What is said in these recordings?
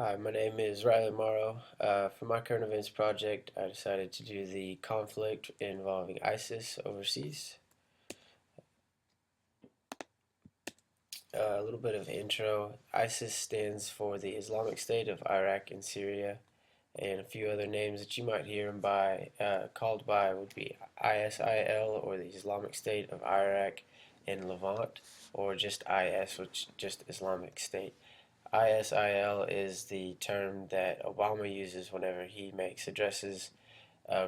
Hi, my name is Riley Morrow. For my current events project, I decided to do the conflict involving ISIS overseas. A little bit of intro. ISIS stands for the Islamic State of Iraq and Syria, and a few other names that you might hear them called by would be ISIL, or the Islamic State of Iraq and Levant, or just IS, which just Islamic State. ISIL is the term that Obama uses whenever he makes addresses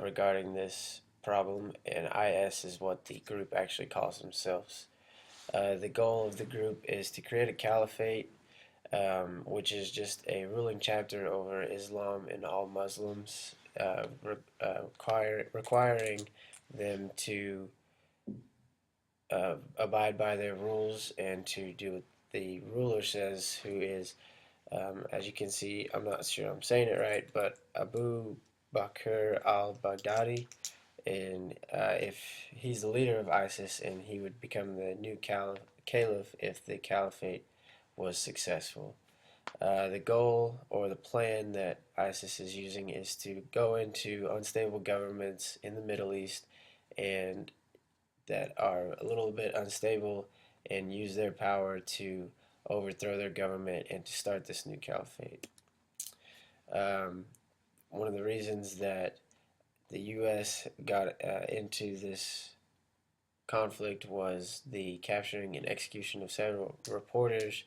regarding this problem, and IS is what the group actually calls themselves. The goal of the group is to create a caliphate, which is just a ruling chapter over Islam and all Muslims, requiring them to abide by their rules and to do what the ruler says, who is, as you can see, I'm not sure I'm saying it right, but Abu Bakr al-Baghdadi, and if he's the leader of ISIS, and he would become the new caliph if the caliphate was successful. The goal or the plan that ISIS is using is to go into unstable governments in the Middle East and that are a little bit unstable and use their power to overthrow their government and to start this new caliphate. Um, One of the reasons that the U.S. got into this conflict was the capturing and execution of several reporters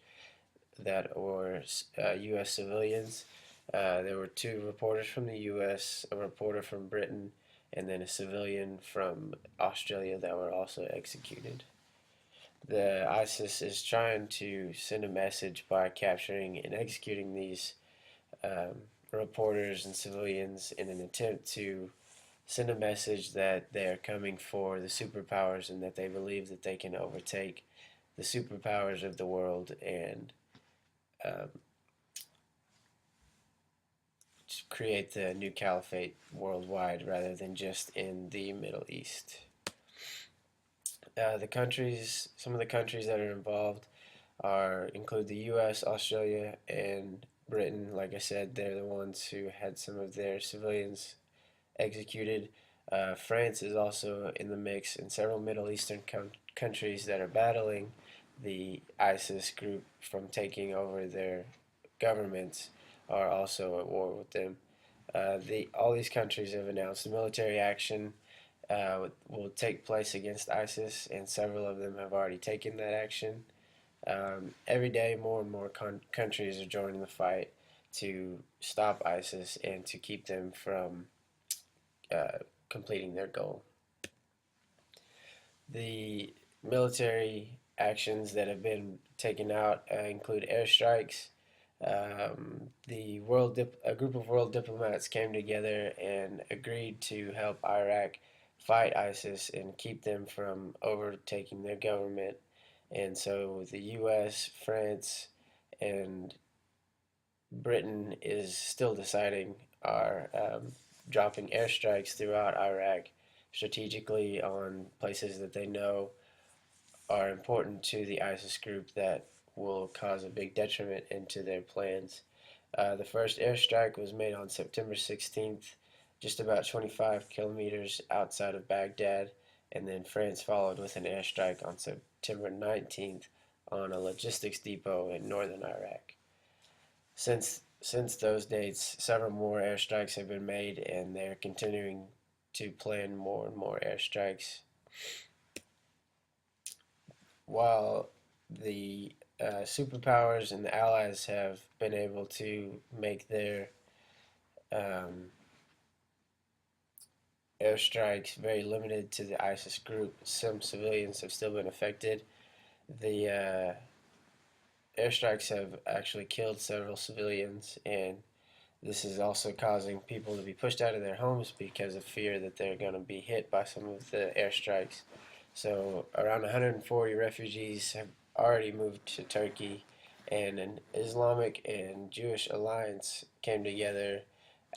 that were U.S. civilians. There were two reporters from the U.S., a reporter from Britain, and then a civilian from Australia that were also executed. The ISIS is trying to send a message by capturing and executing these um, reporters and civilians in an attempt to send a message that they are coming for the superpowers and that they believe that they can overtake the superpowers of the world and um, create the new caliphate worldwide rather than just in the Middle East. Some of the countries that are involved are include the U.S., Australia, and Britain. Like I said, they're the ones who had some of their civilians executed. France is also in the mix, and several Middle Eastern countries that are battling the ISIS group from taking over their governments are also at war with them. All these countries have announced military action will take place against ISIS, and several of them have already taken that action. Every day, more and more countries are joining the fight to stop ISIS and to keep them from uh, completing their goal. The military actions that have been taken out include airstrikes. A group of world diplomats came together and agreed to help Iraq fight ISIS and keep them from overtaking their government. And so the U.S., France, and Britain is still deciding are dropping airstrikes throughout Iraq strategically on places that they know are important to the ISIS group that will cause a big detriment into their plans. The first airstrike was made on September 16th, just about 25 kilometers outside of Baghdad, and then France followed with an airstrike on September 19th on a logistics depot in northern Iraq. Since those dates, several more airstrikes have been made, and they're continuing to plan more and more airstrikes. While the superpowers and the allies have been able to make their um, airstrikes very limited to the ISIS group, some civilians have still been affected. The airstrikes have actually killed several civilians, and this is also causing people to be pushed out of their homes because of fear that they're going to be hit by some of the airstrikes. So, around 140 refugees have already moved to Turkey, and an Islamic and Jewish alliance came together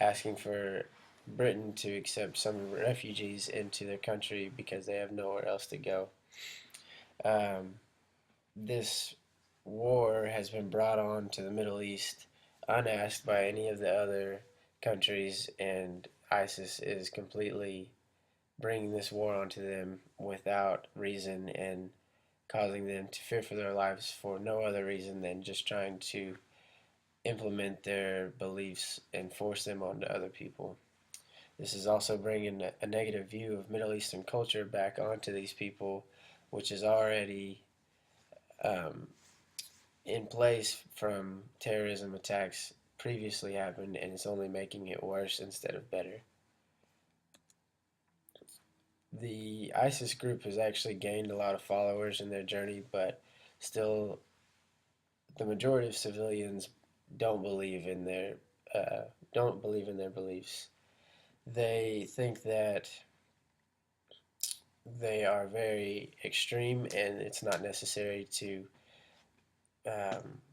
asking for Britain to accept some refugees into their country because they have nowhere else to go. Um, this war has been brought on to the Middle East unasked by any of the other countries, and ISIS is completely bringing this war onto them without reason and causing them to fear for their lives for no other reason than just trying to implement their beliefs and force them onto other people. This is also bringing a negative view of Middle Eastern culture back onto these people, which is already um, in place from terrorism attacks previously happened, and it's only making it worse instead of better. The ISIS group has actually gained a lot of followers in their journey, but still, the majority of civilians don't believe in their uh, don't believe in their beliefs. They think that they are very extreme, and it's not necessary to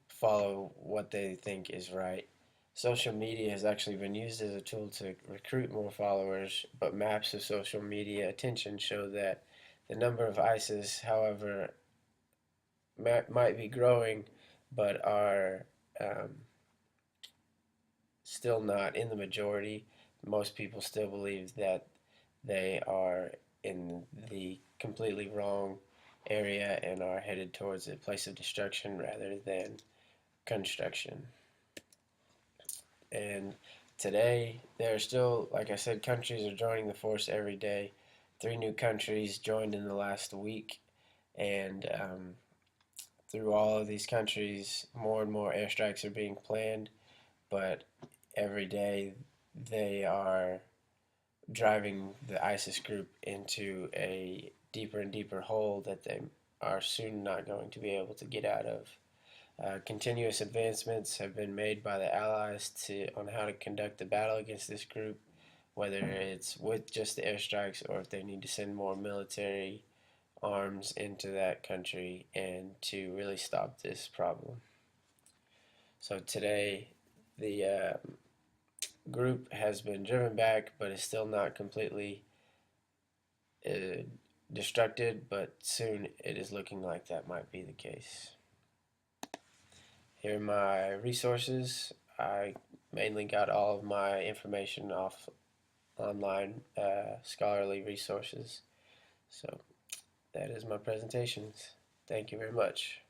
follow what they think is right. Social media has actually been used as a tool to recruit more followers, but maps of social media attention show that the number of ISIS, however, might be growing, but are um, still not in the majority. Most people still believe that they are in the completely wrong area and are headed towards a place of destruction rather than construction. And today, there are still, like I said, countries are joining the force every day. 3 new countries joined in the last week, and through all of these countries, more and more airstrikes are being planned. But every day, they are driving the ISIS group into a deeper and deeper hole that they are soon not going to be able to get out of. Continuous advancements have been made by the Allies on how to conduct the battle against this group, whether it's with just the airstrikes or if they need to send more military arms into that country and to really stop this problem. So today, the group has been driven back, but is still not completely uh, destructed, but soon it is looking like that might be the case. Here are my resources. I mainly got all of my information off online scholarly resources. So that is my presentations. Thank you very much.